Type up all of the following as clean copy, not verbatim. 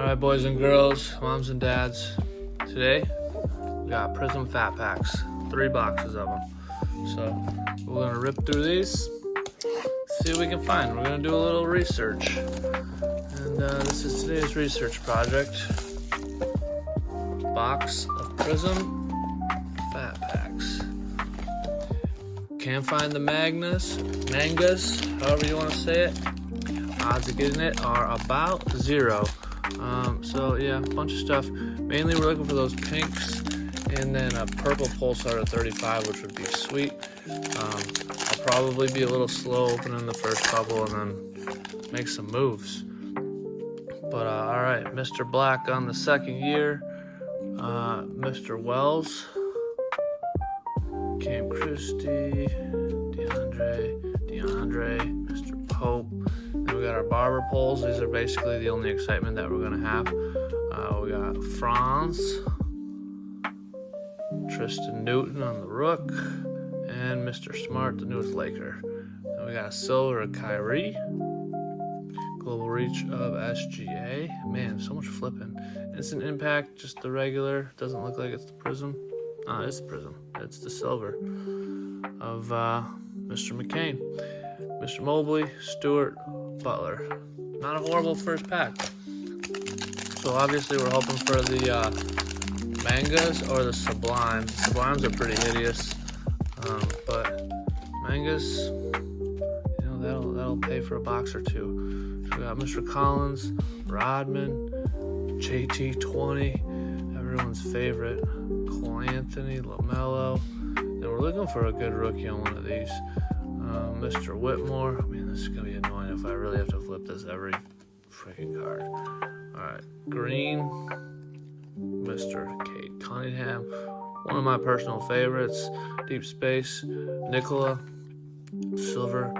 Alright, boys and girls, moms and dads, today we got Prizm Fat Packs, 3 boxes of them. So we're going to rip through these, see what we can find. We're going to do a little research. And this is today's research project. Box of Prizm Fat Packs. Can't find the mangas, however you want to say it. Odds of getting it are about 0. So yeah, a bunch of stuff. Mainly we're looking for those pinks and then a purple pulsar at 35, which would be sweet. I'll probably be a little slow opening the first couple and then make some moves. But alright, Mr. Black on the second year. Mr. Wells. Cam Christie. DeAndre. Mr. Pope. Then we got our barber poles. These are basically the only excitement that we're going to have. We got Franz, Tristan Newton on the Rook, and Mr. Smart, the newest Laker. Then we got a silver of Kyrie, global reach of SGA. Man, so much flipping. Instant impact, just the regular. Doesn't look like it's the Prizm. It's the Prizm. It's the silver of Mr. McCain. Mr. Mobley, Stewart, Butler. Not a horrible first pack. So obviously we're hoping for the mangas or the sublimes. The sublimes are pretty hideous, but mangas, you know, that'll pay for a box or two. So we got Mr. Collins, Rodman, JT20, everyone's favorite, Cole Anthony, LaMelo. And we're looking for a good rookie on one of these. Mr. Whitmore. I mean, this is gonna be annoying if I really have to flip this every freaking card. Alright, green, Mr. Kate Cunningham, one of my personal favorites. Deep Space, Nikola, silver,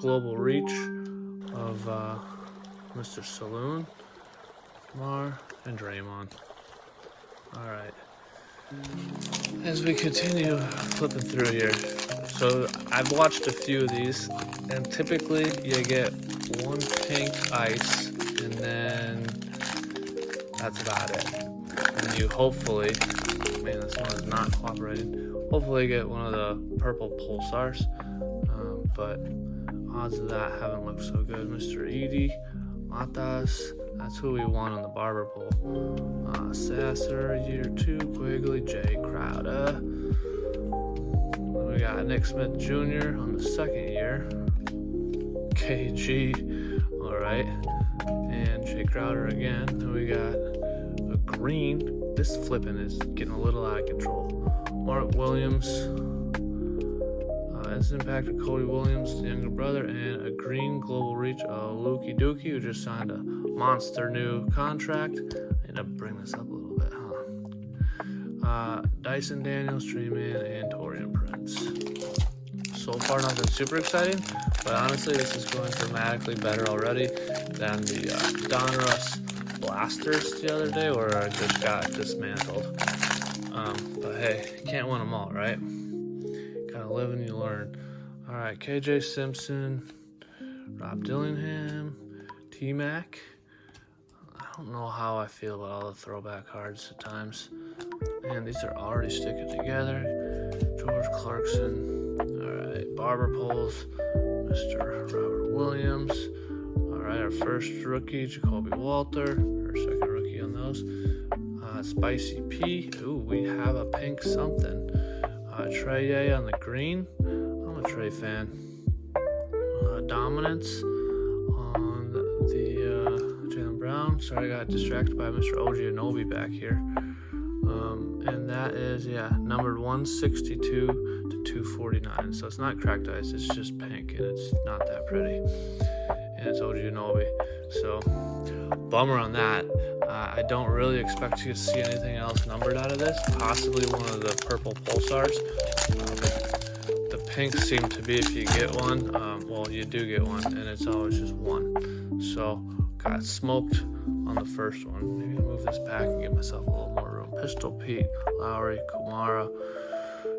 global reach of Mr. Saloon, Mar, and Draymond. Alright, as we continue flipping through here, so I've watched a few of these, and typically you get one pink ice, and then that's about it. And you hopefully, man, this one is not cooperating, hopefully get one of the purple pulsars, but odds of that haven't looked so good. Mr. Edie, Matas, that's who we want on the barber pole. Sasser, year 2, Quigley, Jay Crowder. We got Nick Smith Jr. on the second year. KG, alright. And Jay Crowder again. Then we got a green. This flipping is getting a little out of control. Mark Williams. Instant impact of Cody Williams, the younger brother. And a green global reach of Lukey Dookie, who just signed a monster new contract. I need to bring this up a little bit, Dyson Daniels, Treeman, and Torian Prince. So far, nothing super exciting, but honestly, this is going dramatically better already than the Donruss Blasters the other day, where I just got dismantled. But hey, can't win them all, right? Gotta live and you learn. All right, KJ Simpson, Rob Dillingham, T-Mac. I don't know how I feel about all the throwback cards at times. Man, these are already sticking together. George Clarkson. Alright, barber poles. Mr. Robert Williams. Alright, our first rookie, Jacoby Walter. Our second rookie on those. Spicy P. Ooh, we have a pink something. Trey on the green. I'm a Trey fan. Dominance on the Jaylen Brown. Sorry, I got distracted by Mr. Ogianobi back here. And that is, numbered 162 to 249. So it's not cracked ice, it's just pink, and it's not that pretty. And it's Ogianobi. So, bummer on that. I don't really expect to see anything else numbered out of this. Possibly one of the purple pulsars. The pinks seem to be, if you get one, well, you do get one, and it's always just one. So, got smoked on the first one. Maybe I'll move this back and give myself a little more room. Pistol Pete, Lowry, Kumara,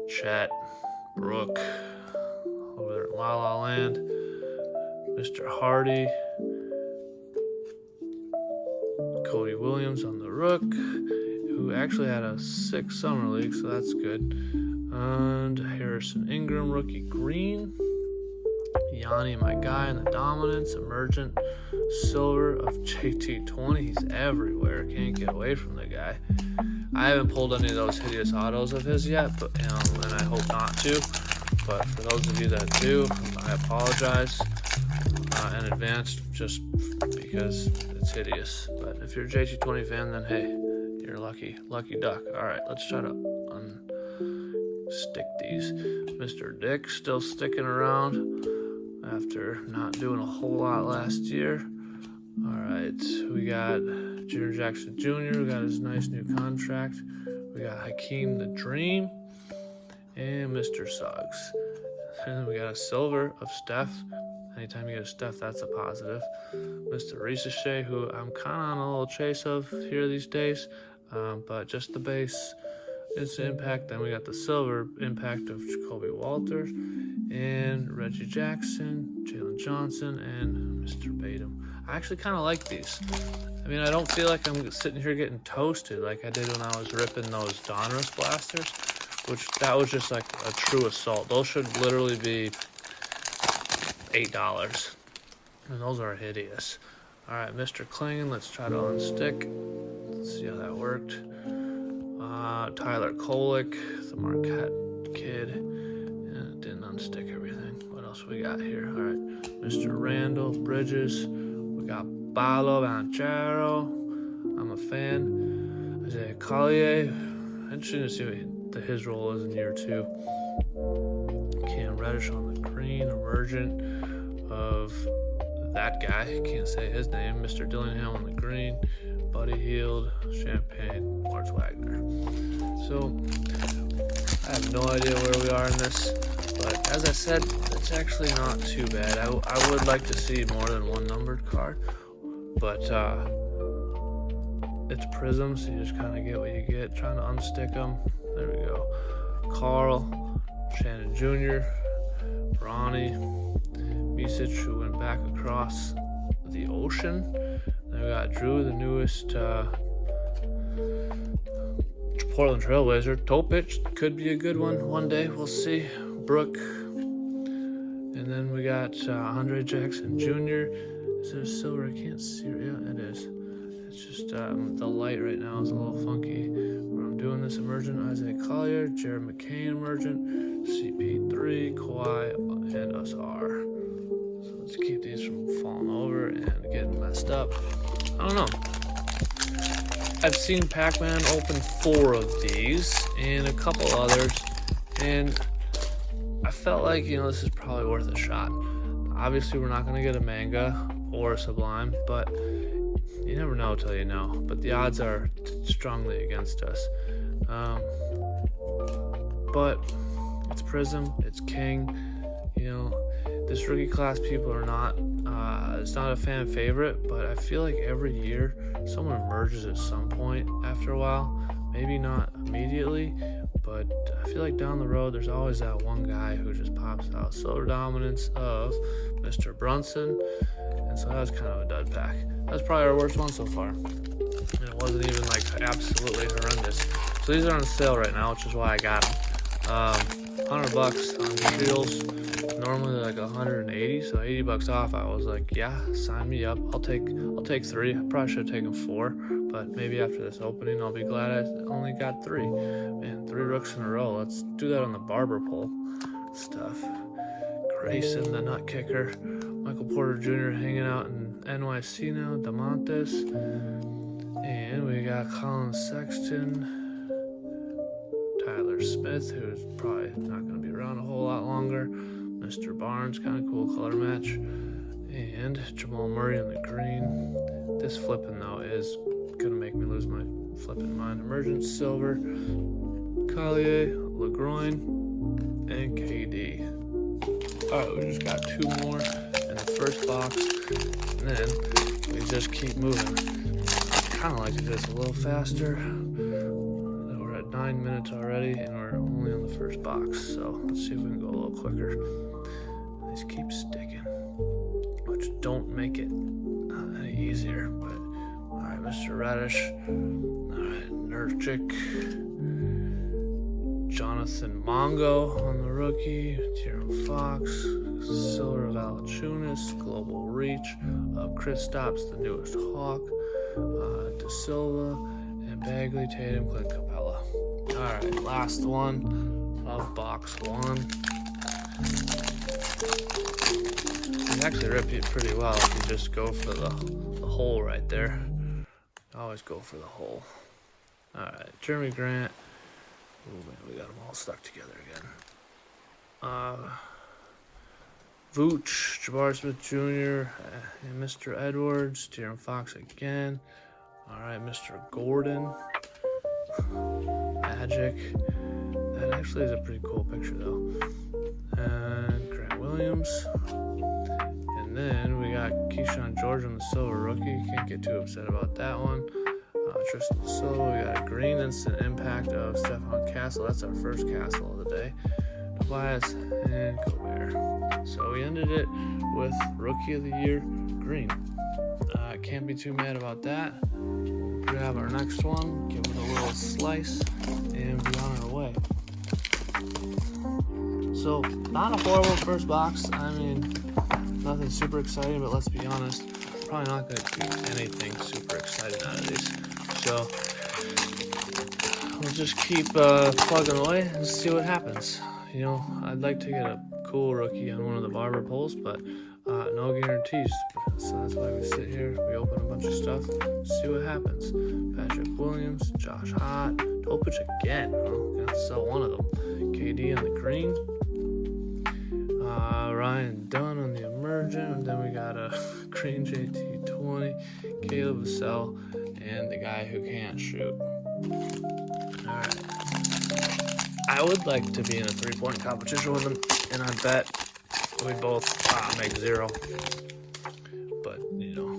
Chet, Brooke, over there at La La Land, Mr. Hardy, Cody Williams on the Rook, who actually had a 6 summer league, so that's good. And Harrison Ingram, rookie green. Yanni, my guy, in the Dominance, emergent silver of JT20. He's everywhere. Can't get away from the guy. I haven't pulled any of those hideous autos of his yet, but and I hope not to. But for those of you that do, I apologize in advance, just because it's hideous. But if you're a JT20 fan, then hey, you're lucky duck. All right, let's try to unstick these. Mr. Dick still sticking around after not doing a whole lot last year. All right, we got Junior Jackson Jr., we got his nice new contract. We got Hakeem the Dream and Mr. Suggs. And then we got a silver of Steph. Anytime you get a Steph, that's a positive. Mr. Ricochet, who I'm kind of on a little chase of here these days, but just the base instant impact. Then we got the silver impact of Jacoby Walters and Reggie Jackson, Jalen Johnson, and Mr. Batum. I actually kind of like these. I mean, I don't feel like I'm sitting here getting toasted like I did when I was ripping those Donruss blasters, which that was just like a true assault. Those should literally be $8, and those are hideous. All right, Mr. Klingon, let's try to unstick. Let's see how that worked. Tyler Kolek, the Marquette kid, and it didn't unstick everything. What else we got here? All right, Mr. Randall Bridges. We got Paolo Banchero. I'm a fan. Isaiah Collier. Interesting to see what his role is in year 2. Cam Reddish on the green, emergent of that guy. Can't say his name. Mr. Dillingham on the green. Buddy Hield, Champagne, Lawrence Wagner. So, I have no idea where we are in this, but as I said, it's actually not too bad. I would like to see more than one numbered card, but it's Prizm, so you just kind of get what you get. Trying to unstick them. There we go. Carl, Shannon Jr., Ronnie, Misic, who went back across the ocean. Then we got Drew, the newest Portland Trailblazer. Topic could be a good one day. We'll see. Brooke. And then we got Andre Jackson Jr. Is it a silver? I can't see it. Yeah, it is. It's just the light right now is a little funky where I'm doing this. Emergent Isaiah Collier, Jared McCain emergent, CP3, Kawhi, and Usar. So let's keep these from falling over and getting messed up. I don't know. I've seen Pac-Man open 4 of these and a couple others, and I felt like, this is probably worth a shot. Obviously, we're not going to get a manga or a Sublime, but you never know till you know. But the odds are strongly against us. But it's Prizm, it's King. This rookie class, people are not, it's not a fan favorite, but I feel like every year someone emerges at some point after a while. Maybe not immediately, but I feel like down the road there's always that one guy who just pops out. Silver dominance of Mr. Brunson, and so that was kind of a dud pack. That's probably our worst one so far, and it wasn't even like absolutely horrendous. So these are on sale right now, which is why I got them. $100 on Shields. Normally like 180, so $80 off. I was like, yeah, sign me up. I'll take 3. I probably should have taken 4, but maybe after this opening I'll be glad I only got 3. Man, 3 rooks in a row. Let's do that on the barber pole stuff. Grayson, the nut kicker. Michael Porter Jr. hanging out in NYC now. DeMontis, and we got Colin Sexton, Tyler Smith, who's probably not going to be around a whole lot longer. Mr. Barnes, kind of cool color match. And Jamal Murray in the green. This flipping, though, is going to make me lose my flipping mind. Emergent silver, Collier, LeGroin, and KD. Alright, we just got 2 more in the first box. And then we just keep moving. I kind of like to do this a little faster. We're at 9 minutes already, and we're only on the first box. So let's see if we can go a little quicker. These keep sticking, which don't make it any easier. But all right, Mr. Reddish. Alright, Nurkic. Jonathan Mongo on the rookie. De'Aaron Fox. Silver Valanciunas. Global Reach. Kristaps, the newest Hawk. De Silva. And Bagley, Tatum, Clint Capella. Alright, last one of box 1. You actually rip it pretty well if you just go for the hole right there. Always go for the hole. Alright, Jeremy Grant. Oh man, we got them all stuck together again. Vooch, Jabari Smith Jr., and Mr. Edwards, De'Aaron Fox again. Alright, Mr. Gordon. Magic. That actually is a pretty cool picture though. And Grant Williams. And then we got Keyshawn George on the silver rookie. Can't get too upset about that one. Tristan Silva. We got a green instant impact of Stephon Castle. That's our first Castle of the day. Tobias and Gobert. So we ended it with Rookie of the Year green. Can't be too mad about that. We'll grab our next one, give it a little slice, and be on our way. So, not a horrible first box. I mean, nothing super exciting, but let's be honest, probably not going to get anything super exciting out of these. So, we'll just keep plugging away and see what happens. You know, I'd like to get a cool rookie on one of the barber pulls, but no guarantees. So that's why we sit here, we open a bunch of stuff, see what happens. Patrick Williams, Josh Hart, Topic again. Oh, gotta sell one of them. KD on the green. Ryan Dunn on the emergent. And then we got a green JT20, Caleb Vassell, and the guy who can't shoot. Alright. I would like to be in a 3-point competition with them, and I bet we both make 0. But, you know,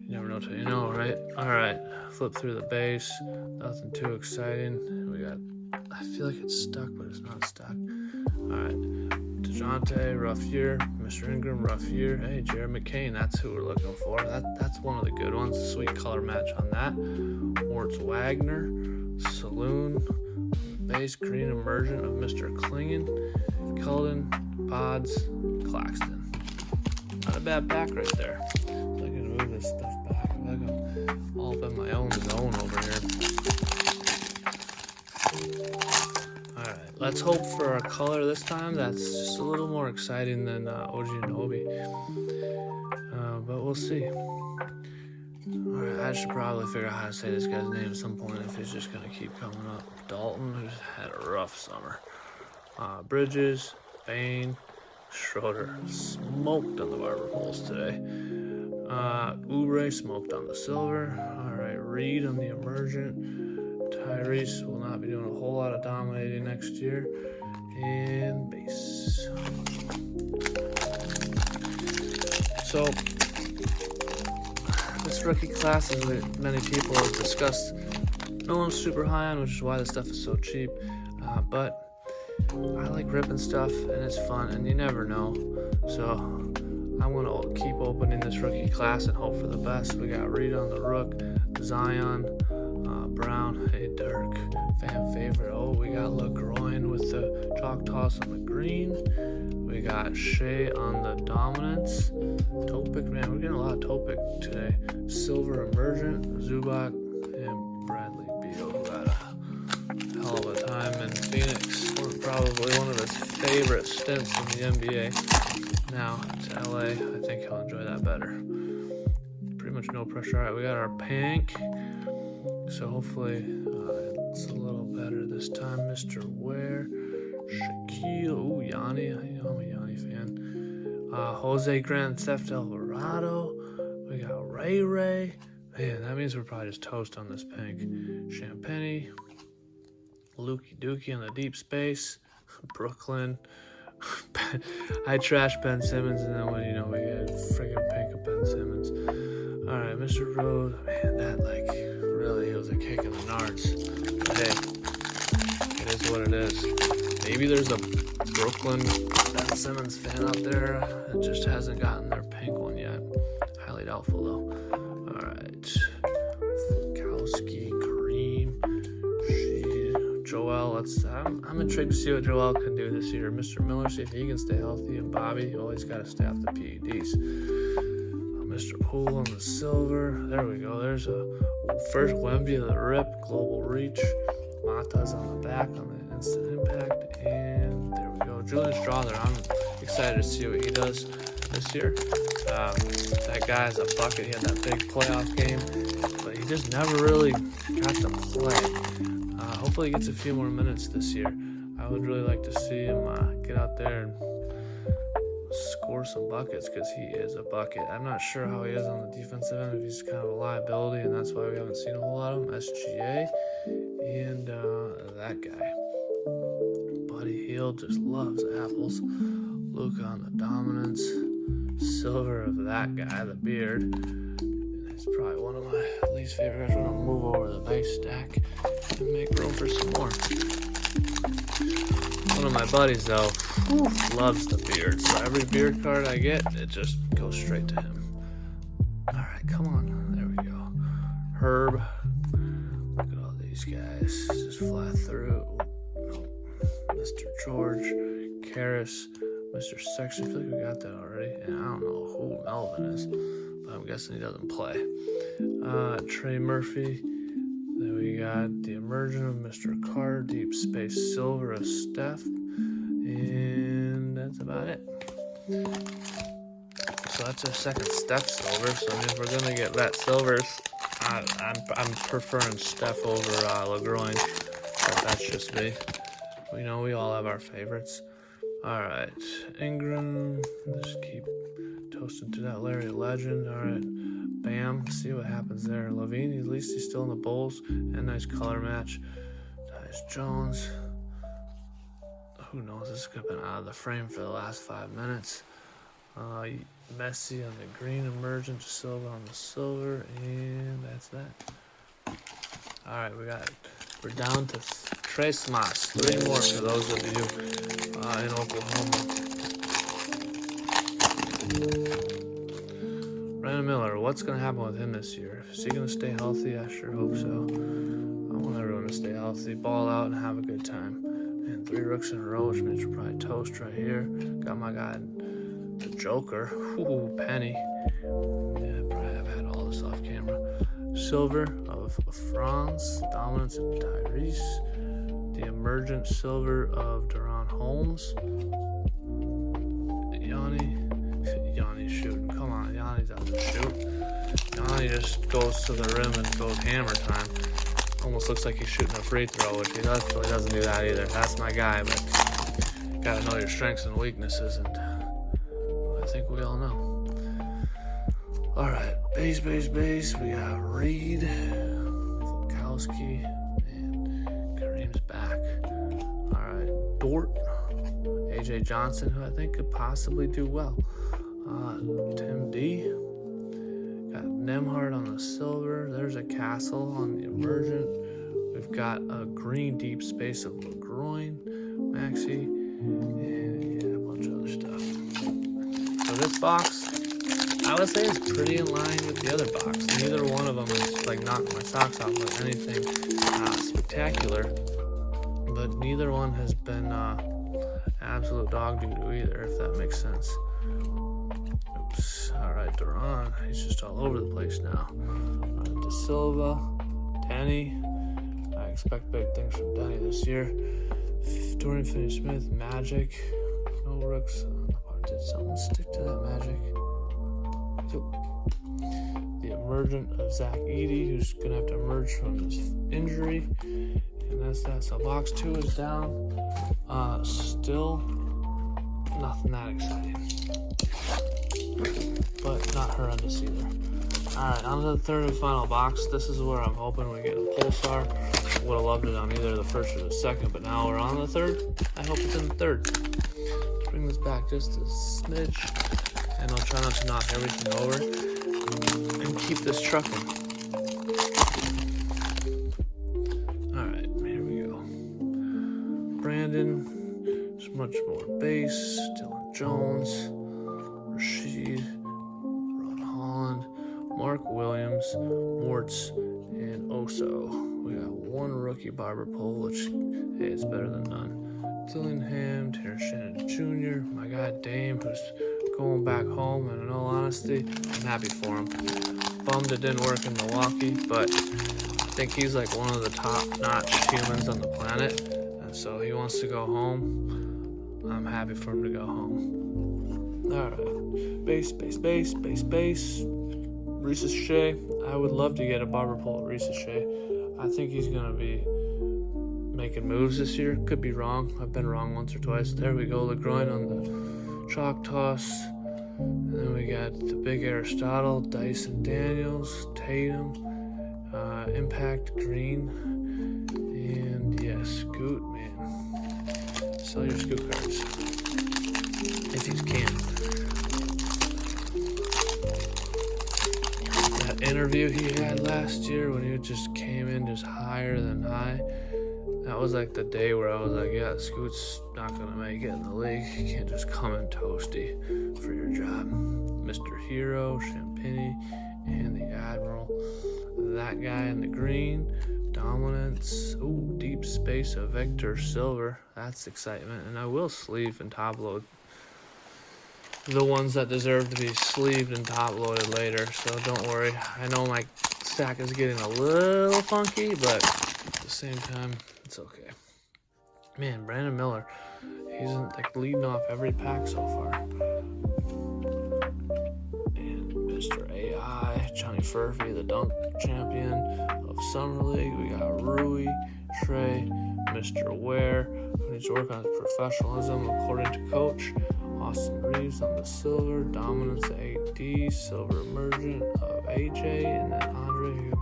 you never know till you know, right? Alright, flip through the base. Nothing too exciting. We got, I feel like it's stuck, but it's not stuck. Alright, DeJounte, rough year. Mr. Ingram, rough year. Hey, Jared McCain, that's who we're looking for. That's one of the good ones. Sweet color match on that. Moritz Wagner, Saloon, base green emergent of Mr. Klingen, Cullen, Pods, Claxton. Not a bad pack right there. So I can move this stuff back. I feel like I'm all up in my own zone over here. Alright, let's hope for a color this time that's just a little more exciting than OG Anunoby. But we'll see. Alright, I should probably figure out how to say this guy's name at some point if he's just going to keep coming up. Dalton, who's had a rough summer. Bridges, Bain, Schroeder smoked on the barber poles today. Oubre smoked on the silver. Alright, Reed on the emergent. Tyrese will not be doing a whole lot of dominating next year. And base. So, this rookie class, as many people have discussed, no one's super high on, which is why this stuff is so cheap. But I like ripping stuff, and it's fun, and you never know. So I'm going to keep opening this rookie class and hope for the best. We got Reed on the rook, Zion, Brown, hey Dirk, fan favorite. Oh, we got LeGroin with the chalk toss on the green. We got Shea on the dominance. Topic, man, we're getting a lot of Topic today. Silver emergent, Zubac, and Bradley Beal, who had a hell of a time in Phoenix. Probably one of his favorite stints in the NBA. Now to LA, I think he'll enjoy that better. Pretty much no pressure. All right, we got our pink. So hopefully it's a little better this time. Mr. Ware, Shaquille, ooh, Yanni. I'm a Yanni fan. Jose Grand Theft Alvarado. We got Ray. Man, that means we're probably just toast on this pink. Champagne. Lukey Dookie in the deep space. Brooklyn. I trashed Ben Simmons, and then when we get friggin' pink of Ben Simmons. Alright, Mr. Rose. Man, that really, it was a kick in the nards. But hey, it is what it is. Maybe there's a Brooklyn Ben Simmons fan out there that just hasn't gotten their pink one yet. Highly doubtful though. Alright. Kowski, Kareem, Joel. I'm intrigued to see what Joel can do this year. Mr. Miller, see if he can stay healthy. And Bobby, always got to stay off the PEDs. Mr. Poole on the silver. There we go. There's a first Wemby of the rip. Global reach. Mata's on the back on the instant impact. And there we go. Julian Strawther. I'm excited to see what he does this year. That guy's a bucket. He had that big playoff game, but he just never really got to play. Hopefully he gets a few more minutes this year. I would really like to see him get out there and score some buckets, because he is a bucket. I'm not sure how he is on the defensive end, if he's kind of a liability, and that's why we haven't seen a whole lot of him. SGA and that guy. Buddy Hield just loves apples. Luka on the dominance. Silver of that guy, the beard. It's probably one of my least favorite guys. We're gonna move over the base stack and make room for some more. One of my buddies though loves the beard, so every beard card I get, it just goes straight to him. Alright, come on. There we go. Herb. Look at all these guys. Just fly through. Nope. Mr. George. Karras. Mr. Sexton. I feel like we got that already. And I don't know who Melvin is, but I'm guessing he doesn't play. Trey Murphy. Then we got the emergent of Mr. Carter, Deep Space Silver of Steph, and that's about it. So that's our second Steph Silver. So I mean, if we're gonna get vet silvers, I'm preferring Steph over LeGroin, but that's just me. We know we all have our favorites. All right, Ingram. Just keep toasting to that Larry Legend. All right. Bam, see what happens there. Levine, at least he's still in the Bulls. And nice color match. Tyus Jones. Who knows? This could have been out of the frame for the last 5 minutes. Messi on the green, emergent, Silva on the silver, and that's that. All right, we're down to Tres Mas. 3 more for those of you in Oklahoma. Brandon Miller, what's going to happen with him this year? Is he going to stay healthy? I sure hope so. I want everyone to stay healthy, ball out, and have a good time. And 3 rooks in a row, which means we're probably toast right here. Got my guy, the Joker. Ooh, Penny. Yeah, probably have had all this off camera. Silver of Franz. Dominance of Tyrese. The emergent silver of Deron Holmes. Yanni's shooting. Come on, Yanni doesn't shoot. Yanni just goes to the rim and goes hammer time. Almost looks like he's shooting a free throw, which he really doesn't do that either. That's my guy, but gotta know your strengths and weaknesses, and I think we all know. All right, base. We got Reed, Volkowski, and Kareem's back. All right, Dort. AJ Johnson, who I think could possibly do well. Tim D. Got Nemhard on the silver. There's a Castle on the emergent. We've got a green deep space of LeGroin, Maxi, and yeah, a bunch of other stuff. So this box, I would say, is pretty in line with the other box. Neither one of them is like knocking my socks off with anything spectacular, but neither one has been absolute dog doo-doo either, if that makes sense. Oops. Alright, Duran, he's just all over the place now. Alright, De Silva, Denny. I expect big things from Denny this year. Dorian Finney-Smith, Magic. No rooks. Did someone stick to that Magic? The emergent of Zach Edey, who's going to have to emerge from his injury. And that's that. So box 2 is down. Still nothing that exciting, but not horrendous either. Alright, on to the third and final box. This is where I'm hoping we get a Pulsar. Would have loved it on either the first or the second, but now we're on the third. I hope it's in the third. Let's bring this back just a smidge, and I'll try not to knock everything over and keep this trucking. Alright, here we go. Brandon, bunch more base. Dylan Jones, Rashid, Ron Holland, Mark Williams, Mortz, and Oso. We got one rookie barber pole, which, hey, it's better than none. Dillingham, Terrence Shannon Jr., my guy Dame, who's going back home, and in all honesty, I'm happy for him. Bummed it didn't work in Milwaukee, but I think he's like one of the top-notch humans on the planet, and so he wants to go home. I'm happy for him to go home. All right, base. Reese's Shea. I would love to get a barber pole at Reese's Shea. I think he's going to be making moves this year. Could be wrong. I've been wrong once or twice. There we go. LeGroin on the chalk toss. And then we got the big Aristotle, Dyson Daniels, Tatum, Impact Green, and yeah, Scoot, man. Sell your Scoot cards. If you can. That interview he had last year when he just came in just higher than high, that was like the day where I was like, yeah, Scoot's not going to make it in the league. You can't just come in toasty for your job. Mr. Hero, Champagny, and the Admiral. That guy in the green. Dominance. Ooh, Deep Space of Victor Silver. That's excitement. And I will sleeve and top load the ones that deserve to be sleeved and top loaded later. So don't worry. I know my stack is getting a little funky, but at the same time, it's okay. Man, Brandon Miller, he's like leading off every pack so far. And Mr. AI, Johnny Furphy, the dunk champion of Summer League. We got Rui, Trey, Mr. Ware, who needs to work on his professionalism according to coach. Austin Reeves on the silver, Dominance AD, Silver Emergent of AJ, and then Andre, who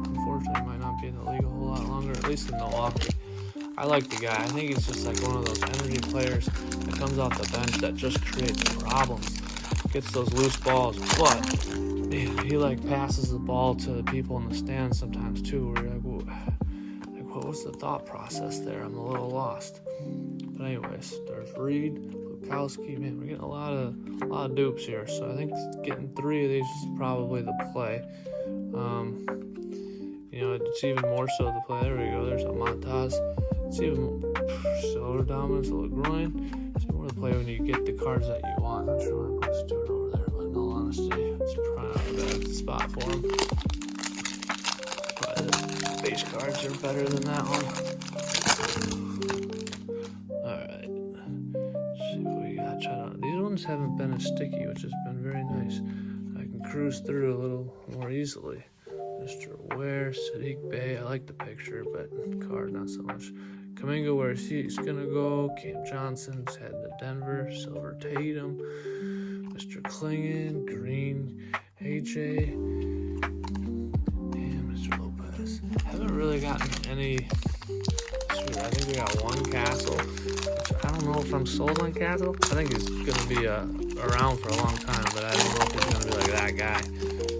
unfortunately might not be in the league a whole lot longer, at least in Milwaukee. I like the guy. I think he's just like one of those energy players that comes off the bench that just creates problems, gets those loose balls, but man, he like passes the ball to the people in the stands sometimes too, where you're like, what was the thought process there? I'm a little lost. But anyways, there's Reed, Lukowski. Man, we're getting a lot of dupes here, so I think getting 3 of these is probably the play. It's even more so the play. There we go. There's a Montaz. It's even more Silver Dominance, a LeGroin. It's more the play when you get the cards that you want. I'm sure I'm going to do it over there, but in all honesty, it's probably not a bad spot for him. But the base cards are better than that one. Alright. Let's see what we got. Try out. These ones haven't been as sticky, which has been very nice. I can cruise through a little more easily. Mr. Ware, Sadiq Bey, I like the picture, but card not so much. Kuminga, where he's gonna go. Cam Johnson's heading to Denver. Silver Tatum, Mr. Klingon, Green, AJ, and Mr. Lopez. Haven't really gotten any. I think we got one Castle, which I don't know if I'm sold on Castle. I think he's gonna be around for a long time, but I don't know if he's gonna be like that guy.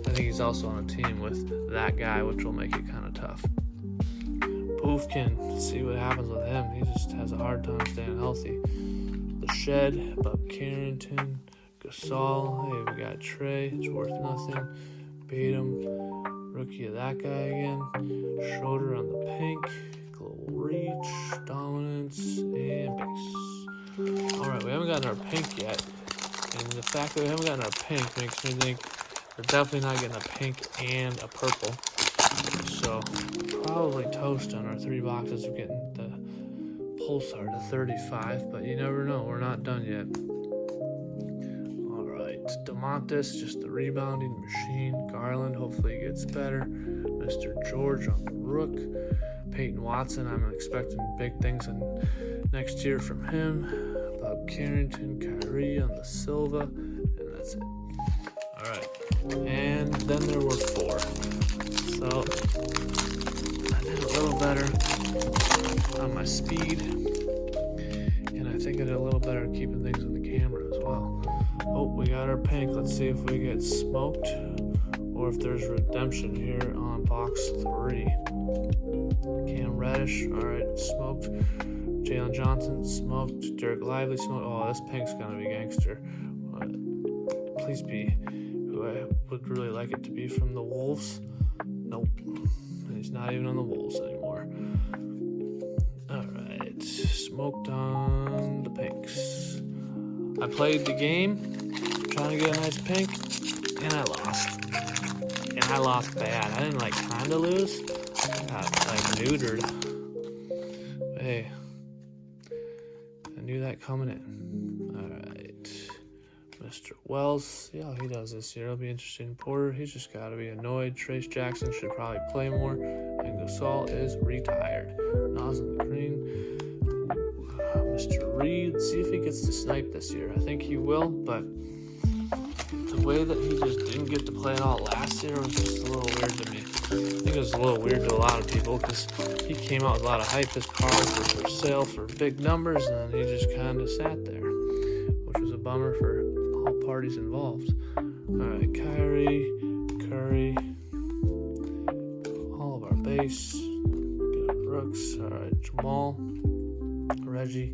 I think he's also on a team with that guy, which will make it kind of tough. Poofkin, see what happens with him. He just has a hard time staying healthy. The Shed, Bob Carrington, Gasol. Hey, we got Trey. It's worth nothing. Batum, rookie of that guy again. Schroeder on the pink. Global Reach, Dominance, and base. All right, we haven't gotten our pink yet, and the fact that we haven't gotten our pink makes me think we're definitely not getting a pink and a purple. So probably toast on our 3 boxes of getting the Pulsar to 35, but you never know. We're not done yet. All right, DeMontis, just the rebounding machine. Garland, hopefully he gets better. Mr. George on the Rook. Peyton Watson, I'm expecting big things next year from him. Bob Carrington, Kyrie on the Silva, and that's it. All right, and then there were 4. So I did a little better on my speed, and I think I did a little better at keeping things on the camera as well. Oh, we got our pink. Let's see if we get smoked or if there's redemption here on box 3. Cam Reddish, all right, smoked. Jalen Johnson, smoked. Derek Lively, smoked. Oh, this pink's gonna be gangster. Please be who I would really like it to be from the Wolves. Nope. He's not even on the Wolves anymore. Alright. Smoked on the pinks. I played the game, trying to get a nice pink, and I lost. And I lost bad. I didn't kinda lose. I got neutered. But hey, I knew that coming in. Alright. Mr. Wells, see how he does this year. It'll be interesting. Porter, he's just got to be annoyed. Trace Jackson should probably play more. And Gasol is retired. Nas in the green. Mr. Reed, see if he gets to snipe this year. I think he will, but the way that he just didn't get to play it all last year was just a little weird to me. I think it was a little weird to a lot of people because he came out with a lot of hype. His cards were for sale for big numbers, and he just kind of sat there, which was a bummer for all parties involved. Alright, Kyrie, Curry, all of our base, get our rooks. Alright, Jamal, Reggie,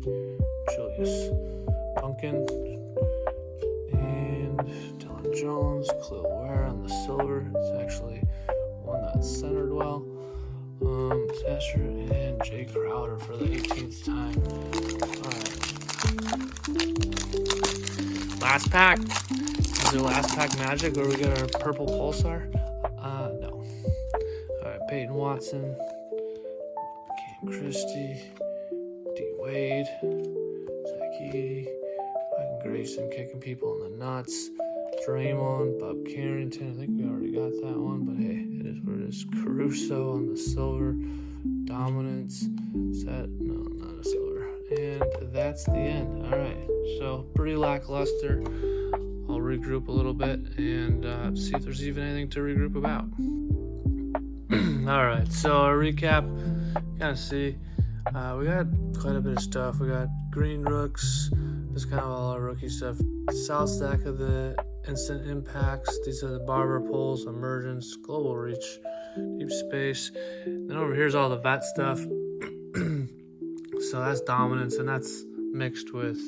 Julius, Duncan, and Dylan Jones, Khalil Ware on the silver. It's actually one that's centered well. Sasher and Jay Crowder for the 18th time. Alright. Last pack. Is there last pack magic where we get our purple pulsar? No. Alright, Peyton Watson, Cam Christie, D. Wade, Zach Mike Grayson kicking people in the nuts, Draymond, Bob Carrington. I think we already got that one, but hey, it is what it is. Caruso on the silver, Dominance, no, not a silver. And that's the end. Alright, so pretty lackluster. I'll regroup a little bit and see if there's even anything to regroup about. Alright, so a recap, kind of see, we got quite a bit of stuff. We got green rooks, this kind of all our rookie stuff. South stack of the instant impacts, these are the barber pulls, emergence, global reach, deep space. Then over here's all the vet stuff. So that's dominance, and that's mixed with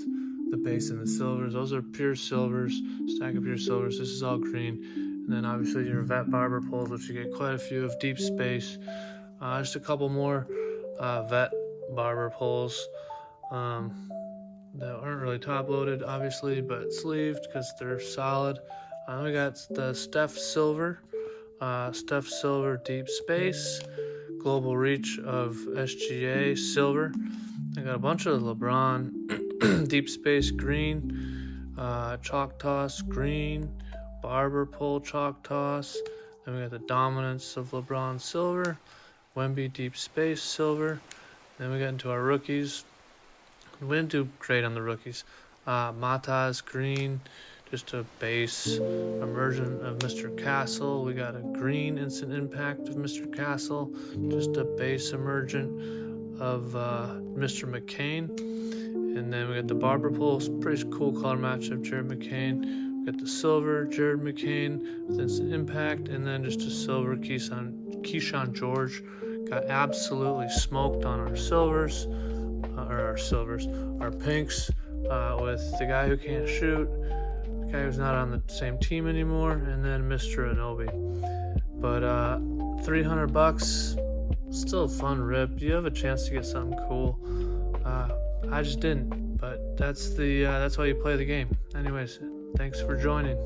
the base and the silvers. Those are pure silvers, stack of pure silvers. This is all green. And then obviously your vet barber pulls, which you get quite a few of. Deep space, just a couple more vet barber pulls that aren't really top loaded obviously, but sleeved because they're solid. We got the Steph Silver deep space, global reach of SGA silver. I got a bunch of LeBron deep space green, chalk toss green, barber pull chalk toss. Then we got the dominance of LeBron silver, Wemby deep space silver. Then we got into our rookies. We didn't do great on the rookies. Matas green, just a base immersion of Mr. Castle. We got a green instant impact of Mr. Castle, just a base emergent of Mr. McCain. And then we got the barber pulse, pretty cool color matchup, Jared McCain. We got the silver, Jared McCain with instant impact, and then just a silver Keyshawn George. Got absolutely smoked on our silvers. Our pinks with the guy who can't shoot, the guy who's not on the same team anymore, and then Mr. Anobi. But $300, still a fun rip. You have a chance to get something cool. I just didn't, but that's why you play the game. Anyways, thanks for joining.